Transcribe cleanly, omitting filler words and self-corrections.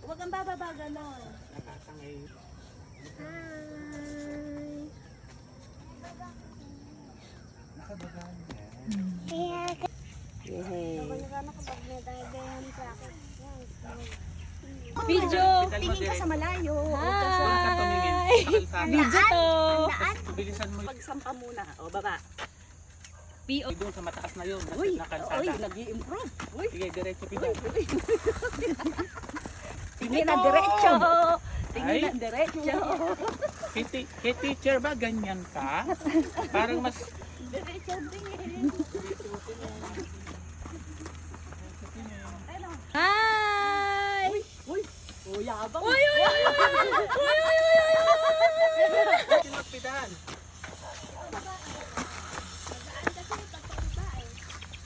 Huwag ang bababa ganon. Nakatangay. Hi! Nakabagaan yan. Yehey! Video! Tingin ka sa malayo. Huwag ka tumingin sa kalsada. Video to! Bilisan mo Pagsampa muna. O, baba. P.O. doon sa mataas na yun. Uy, Na kalsada. uy, nag-i-improve. Uy, Sige, diretso pida. tingin na diretso. Tingin Ay. na diretso. Kay teacher ba ganyan ka? Parang mas... Diretso tingin. Hi! Uy, yabang. Uy!